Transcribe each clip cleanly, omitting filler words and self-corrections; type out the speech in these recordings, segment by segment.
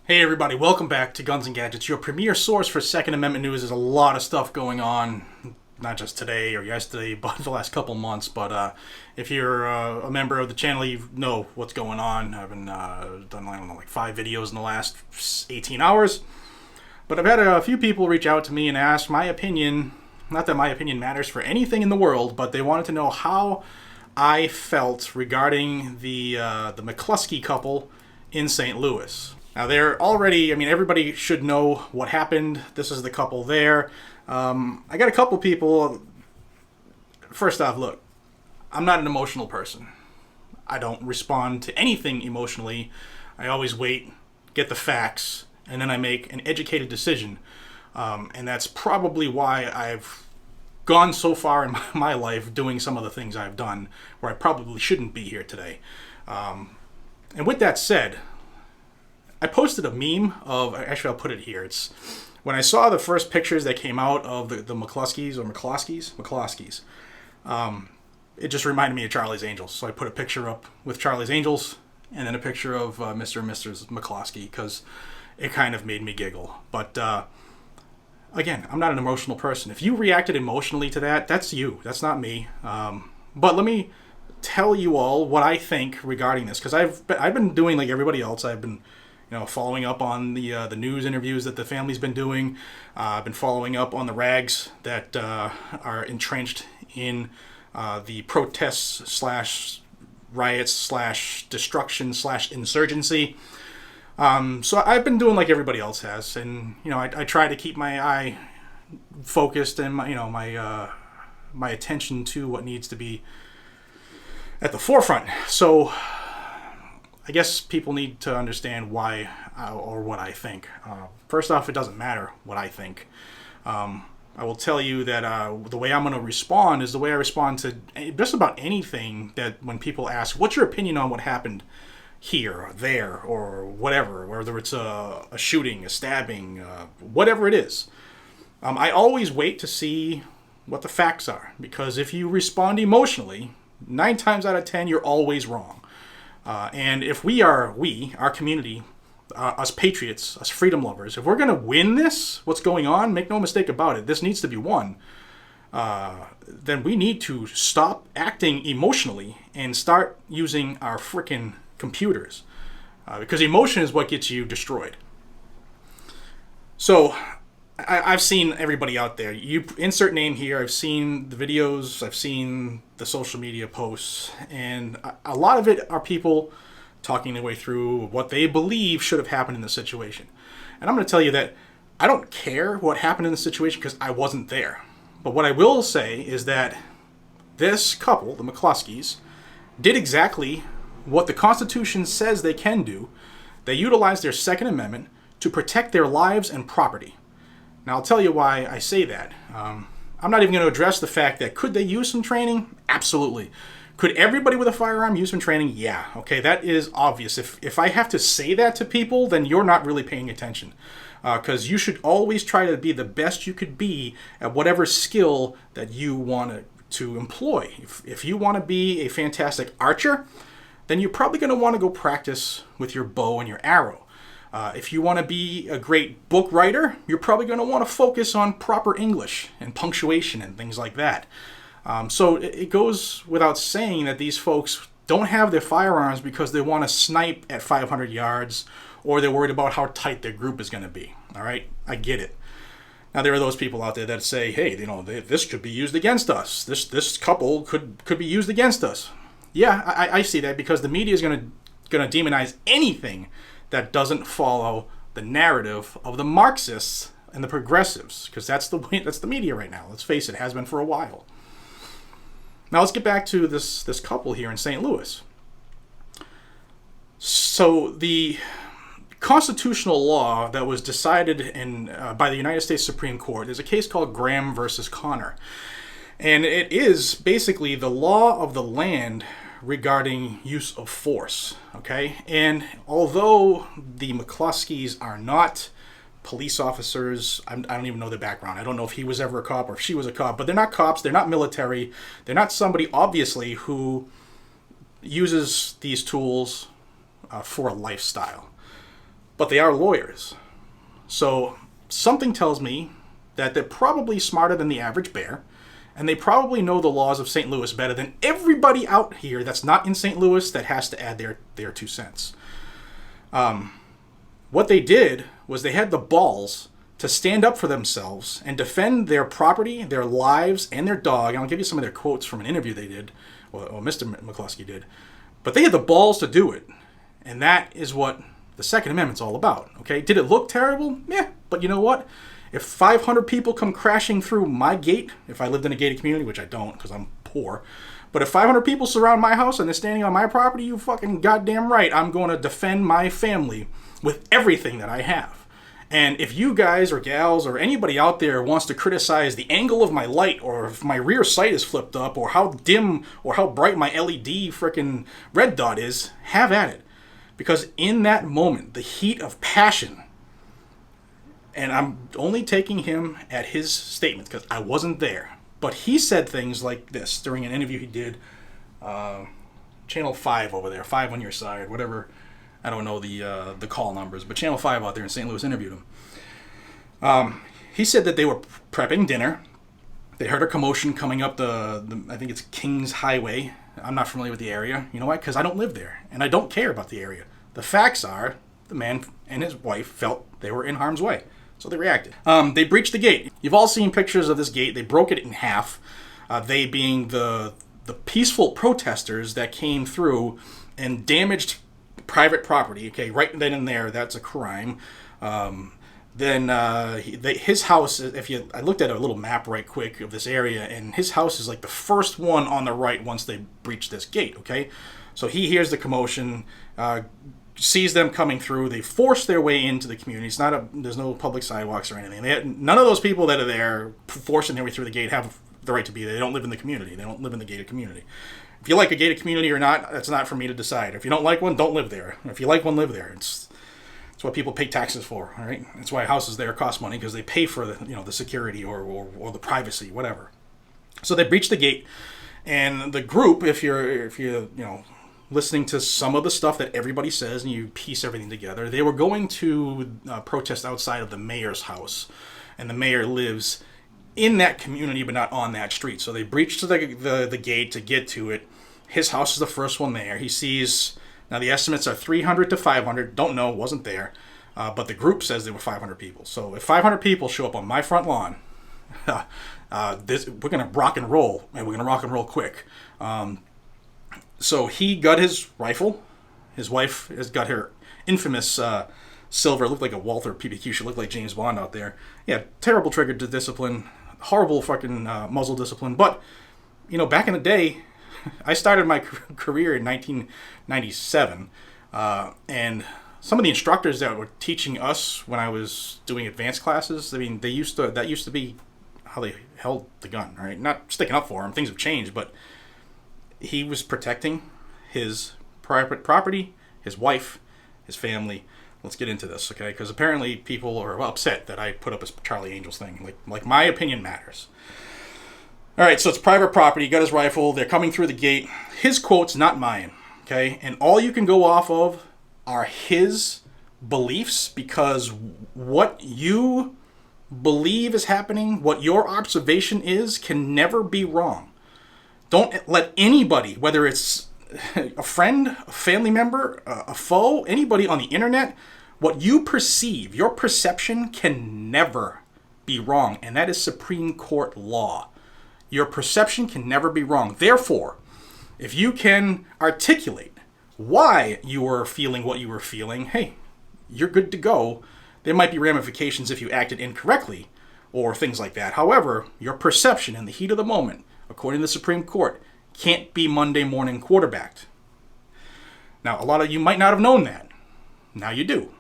Hey everybody, welcome back to Guns and Gadgets, your premier source for Second Amendment news. There's a lot of stuff going on, not just today or yesterday, but the last couple months. But if you're a member of the channel, you know what's going on. I've been done, I don't know, like 5 videos in the last 18 hours. But I've had a few people reach out to me and ask my opinion. Not that my opinion matters for anything in the world, but they wanted to know how I felt regarding the McCloskey couple in St. Louis. Now, they're already, everybody should know what happened. This is the couple there. I got a couple people. First off, look, I'm not an emotional person. I don't respond to anything emotionally. I always wait, get the facts, and then I make an educated decision. And that's probably why I've gone so far in my life doing some of the things I've done where I probably shouldn't be here today. And with that said, I posted a meme of, actually I'll put it here. It's when I saw the first pictures that came out of the McCloskey's, it just reminded me of Charlie's Angels. So I put a picture up with Charlie's Angels and then a picture of Mr. and Mrs. McCloskey because it kind of made me giggle. But again, I'm not an emotional person. If you reacted emotionally to that, that's you. That's not me. But let me tell you all what I think regarding this, because I've been doing like everybody else. I've been following up on the news interviews that the family's been doing. I've been following up on the rags that are entrenched in the protests slash riots slash destruction slash insurgency. So I've been doing like everybody else has, and I try to keep my eye focused and my attention to what needs to be at the forefront. So I guess people need to understand why or what I think. First off, it doesn't matter what I think. I will tell you that the way I'm going to respond is the way I respond to just about anything that when people ask, what's your opinion on what happened here or there or whatever, whether it's a shooting, a stabbing, whatever it is. I always wait to see what the facts are, because if you respond emotionally, 9 times out of 10, you're always wrong. And if our community, us patriots, us freedom lovers, if we're going to win this, what's going on, make no mistake about it, this needs to be won, then we need to stop acting emotionally and start using our frickin' computers. Because emotion is what gets you destroyed. So, I've seen everybody out there. You insert name here. I've seen the videos. I've seen the social media posts. And a lot of it are people talking their way through what they believe should have happened in the situation. And I'm going to tell you that I don't care what happened in the situation because I wasn't there. But what I will say is that this couple, the McCloskey's, did exactly what the Constitution says they can do. They utilized their Second Amendment to protect their lives and property. Now, I'll tell you why I say that. I'm not even going to address the fact that could they use some training? Absolutely. Could everybody with a firearm use some training? Yeah. Okay, that is obvious. If I have to say that to people, then you're not really paying attention. Because you should always try to be the best you could be at whatever skill that you want to employ. If you want to be a fantastic archer, then you're probably going to want to go practice with your bow and your arrow. If you want to be a great book writer, you're probably going to want to focus on proper English and punctuation and things like that. So it goes without saying that these folks don't have their firearms because they want to snipe at 500 yards or they're worried about how tight their group is going to be. All right? I get it. Now, there are those people out there that say, hey, this could be used against us. This couple could be used against us. Yeah, I see that because the media is going to demonize anything that doesn't follow the narrative of the Marxists and the progressives, because that's the media right now. Let's face it, has been for a while. Now let's get back to this couple here in St. Louis. So the constitutional law that was decided by the United States Supreme Court is a case called Graham versus Connor, and it is basically the law of the land regarding use of force, okay? And although the McCloskey's are not police officers, I don't even know their background. I don't know if he was ever a cop or if she was a cop, but they're not cops, they're not military, they're not somebody, obviously, who uses these tools for a lifestyle. but they are lawyers. So something tells me that they're probably smarter than the average bear, and they probably know the laws of St. Louis better than everybody out here that's not in St. Louis that has to add their 2 cents. What they did was they had the balls to stand up for themselves and defend their property, their lives, and their dog. And I'll give you some of their quotes from an interview they did, or Mr. McCloskey did. But they had the balls to do it. And that is what the Second Amendment's all about. Okay? Did it look terrible? Yeah. But you know what? If 500 people come crashing through my gate, if I lived in a gated community, which I don't because I'm poor, but if 500 people surround my house and they're standing on my property, you fucking goddamn right, I'm going to defend my family with everything that I have. And if you guys or gals or anybody out there wants to criticize the angle of my light, or if my rear sight is flipped up, or how dim or how bright my LED freaking red dot is, have at it. Because in that moment, the heat of passion, and I'm only taking him at his statements because I wasn't there, but he said things like this during an interview he did, Channel 5 over there, 5 on your side, whatever. I don't know the call numbers, but Channel 5 out there in St. Louis interviewed him. He said that they were prepping dinner. They heard a commotion coming up the I think it's Kings Highway. I'm not familiar with the area. You know why? Because I don't live there, and I don't care about the area. The facts are, the man and his wife felt they were in harm's way, so they reacted. They breached the gate. You've all seen pictures of this gate. They broke it in half. They being the peaceful protesters that came through and damaged private property. Okay, right then and there, that's a crime. His house, I looked at a little map right quick of this area, and his house is like the first one on the right once they breach this gate. Okay, so he hears the commotion, sees them coming through. They force their way into the community. There's no public sidewalks or anything. None of those people that are there forcing their way through the gate have the right to be there. They don't live in the community. They don't live in the gated community. If you like a gated community or not, that's not for me to decide. If you don't like one, don't live there. If you like one, live there. It's what people pay taxes for, all right? That's why houses there cost money, because they pay for the security or the privacy, whatever. So they breached the gate, and the group, if you're listening to some of the stuff that everybody says and you piece everything together, they were going to protest outside of the mayor's house, and the mayor lives in that community but not on that street. So they breached the gate to get to it. His house is the first one there. He sees, now the estimates are 300 to 500. Don't know, wasn't there. But the group says there were 500 people. So if 500 people show up on my front lawn, we're going to rock and roll, and we're going to rock and roll quick. So he got his rifle. His wife has got her infamous silver. It looked like a Walther PPQ. She looked like James Bond out there. Yeah, terrible trigger discipline. Horrible fucking muzzle discipline. But, back in the day, I started my career in 1997, and some of the instructors that were teaching us when I was doing advanced classes, I mean, that used to be how they held the gun, right? Not sticking up for him. Things have changed, but he was protecting his private property, his wife, his family. Let's get into this, okay? Because apparently people are upset that I put up a Charlie Angels thing. Like my opinion matters. All right, so it's private property. He got his rifle. They're coming through the gate. His quotes, not mine, okay? And all you can go off of are his beliefs, because what you believe is happening, what your observation is, can never be wrong. Don't let anybody, whether it's a friend, a family member, a foe, anybody on the internet, what you perceive, your perception can never be wrong. And that is Supreme Court law. Your perception can never be wrong. Therefore, if you can articulate why you were feeling what you were feeling, hey, you're good to go. There might be ramifications if you acted incorrectly or things like that. However, your perception in the heat of the moment, according to the Supreme Court, can't be Monday morning quarterbacked. Now, a lot of you might not have known that. Now you do.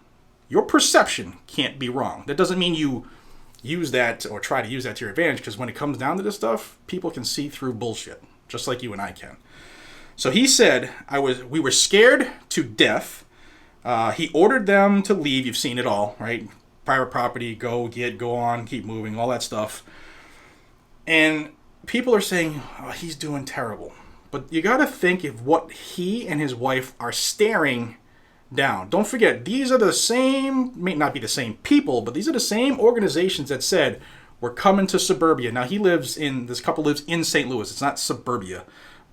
Your perception can't be wrong. That doesn't mean you use that or try to use that to your advantage, because when it comes down to this stuff, people can see through bullshit, just like you and I can. So he said, we were scared to death. He ordered them to leave. You've seen it all, right? Private property, go on, keep moving, all that stuff. And people are saying, oh, he's doing terrible. But you got to think of what he and his wife are staring down. Don't forget, these are the same, may not be the same people, but these are the same organizations that said, we're coming to suburbia. Now, this couple lives in St. Louis. It's not suburbia.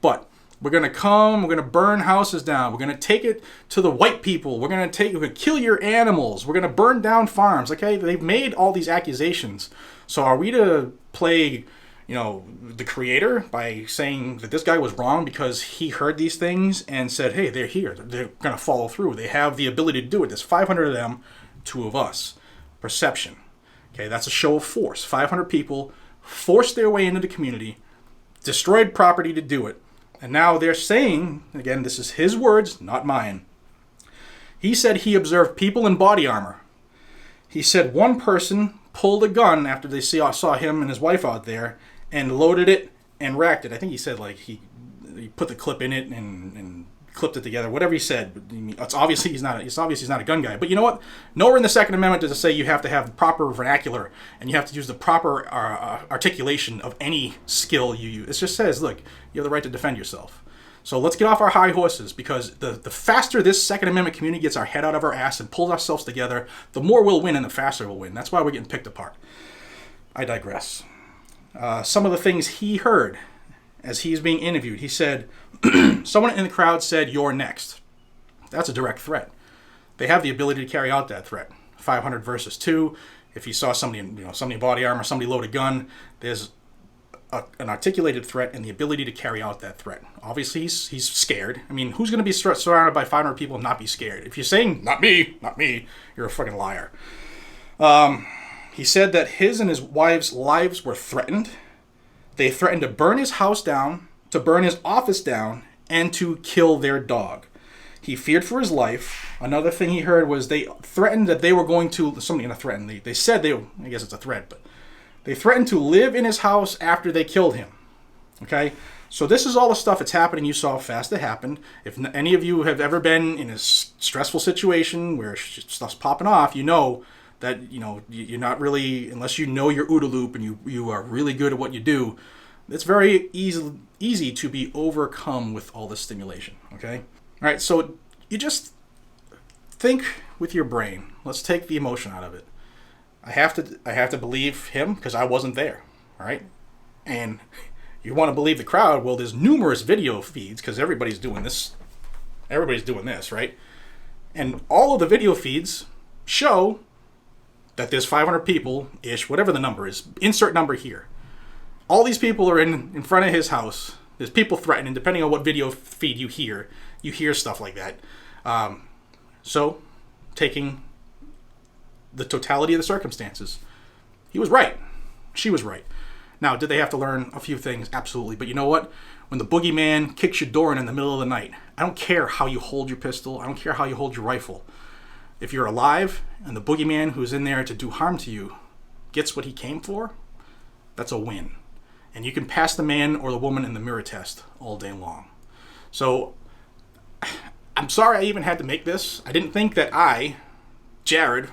But we're going to come, we're going to burn houses down. We're going to take it to the white people. We're going to kill your animals. We're going to burn down farms. Okay, they've made all these accusations. So are we to play, the creator by saying that this guy was wrong because he heard these things and said, hey, they're here. They're going to follow through. They have the ability to do it. There's 500 of them, 2 of us. Perception. Okay, that's a show of force. 500 people forced their way into the community, destroyed property to do it. And now they're saying, again, this is his words, not mine. He said he observed people in body armor. He said one person pulled a gun after they saw him and his wife out there and loaded it and racked it. I think he said he put the clip in it and clipped it together. Whatever he said, it's obviously he's not a gun guy. But you know what? Nowhere in the Second Amendment does it say you have to have the proper vernacular and you have to use the proper articulation of any skill you use. It just says, look, you have the right to defend yourself. So let's get off our high horses, because the faster this Second Amendment community gets our head out of our ass and pulls ourselves together, the more we'll win and the faster we'll win. That's why we're getting picked apart. I digress. Some of the things he heard as he's being interviewed, he said, someone in the crowd said, "You're next." That's a direct threat. They have the ability to carry out that threat. 500 versus 2. If you saw somebody in body armor, somebody load a gun, there's an articulated threat and the ability to carry out that threat. Obviously, he's scared. I mean, who's going to be surrounded by 500 people and not be scared? If you're saying, not me, you're a fucking liar. He said that his and his wife's lives were threatened. They threatened to burn his house down, to burn his office down, and to kill their dog. He feared for his life. Another thing he heard was they threatened that they were going to, somebody gonna threaten, they said I guess it's a threat, but they threatened to live in his house after they killed him. Okay? So this is all the stuff that's happening. You saw how fast it happened. If any of you have ever been in a stressful situation where stuff's popping off, you know that, you're not really, unless you know your OODA loop and you are really good at what you do, it's very easy to be overcome with all this stimulation, okay? All right, so you just think with your brain. Let's take the emotion out of it. I have to believe him because I wasn't there, all right? And you want to believe the crowd, well, there's numerous video feeds because everybody's doing this. Everybody's doing this, right? And all of the video feeds show that there's 500 people-ish, whatever the number is, insert number here. All these people are in front of his house. There's people threatening, depending on what video feed you hear stuff like that. So, taking the totality of the circumstances, he was right. She was right. Now, did they have to learn a few things? Absolutely. But you know what? When the boogeyman kicks your door in the middle of the night, I don't care how you hold your pistol. I don't care how you hold your rifle. If you're alive and the boogeyman who's in there to do harm to you gets what he came for, that's a win. And you can pass the man or the woman in the mirror test all day long. So, I'm sorry I even had to make this. I didn't think that I, Jared,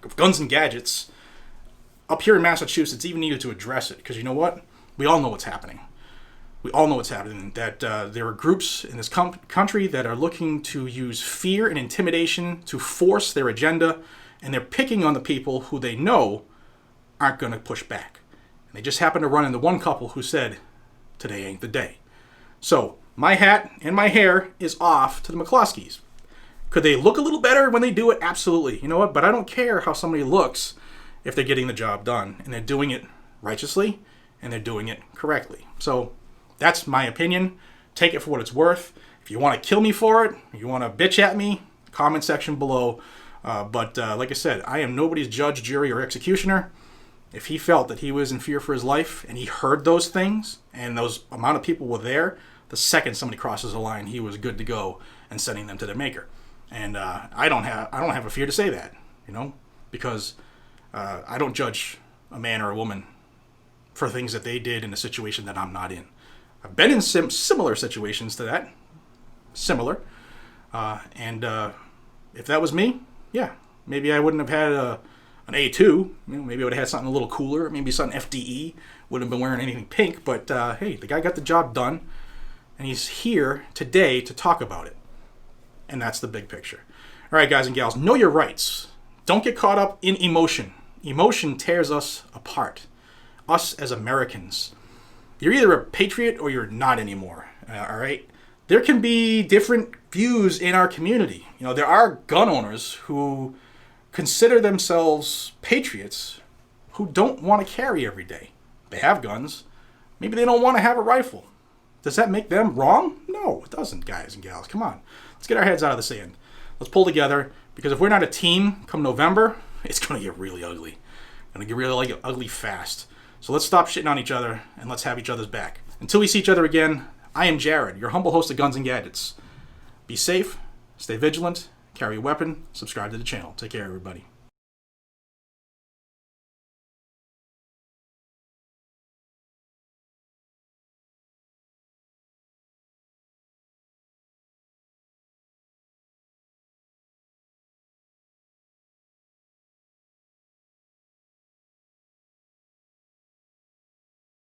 of Guns and Gadgets, up here in Massachusetts, even needed to address it. Because you know what? We all know what's happening. We all know what's happening. That there are groups in this country that are looking to use fear and intimidation to force their agenda. And they're picking on the people who they know aren't going to push back. And they just happen to run into one couple who said, today ain't the day. So, my hat and my hair is off to the McCloskey's. Could they look a little better when they do it? Absolutely. You know what? But I don't care how somebody looks if they're getting the job done. And they're doing it righteously and they're doing it correctly. So, that's my opinion. Take it for what it's worth. If you want to kill me for it, if you want to bitch at me, comment section below. But like I said, I am nobody's judge, jury, or executioner. If he felt that he was in fear for his life and he heard those things and those amount of people were there, the second somebody crosses the line, he was good to go and sending them to their maker. And I don't have a fear to say that, because I don't judge a man or a woman for things that they did in a situation that I'm not in. I've been in similar situations to that. Similar. And if that was me, yeah, maybe I wouldn't have had an A2. Maybe I would have had something a little cooler. Maybe something FDE. Wouldn't have been wearing anything pink. But hey, the guy got the job done. And he's here today to talk about it. And that's the big picture. All right, guys and gals, know your rights. Don't get caught up in emotion. Emotion tears us apart. Us as Americans. You're either a patriot or you're not anymore. All right? There can be different views in our community. You know, there are gun owners who consider themselves patriots who don't want to carry every day. They have guns. Maybe they don't want to have a rifle. Does that make them wrong? No, it doesn't, guys and gals. Come on. Let's get our heads out of the sand. Let's pull together, because if we're not a team come November, it's going to get really ugly. Going to get really ugly fast. So let's stop shitting on each other and let's have each other's back. Until we see each other again, I am Jared, your humble host of Guns and Gadgets. Be safe, stay vigilant, carry a weapon, subscribe to the channel. Take care, everybody.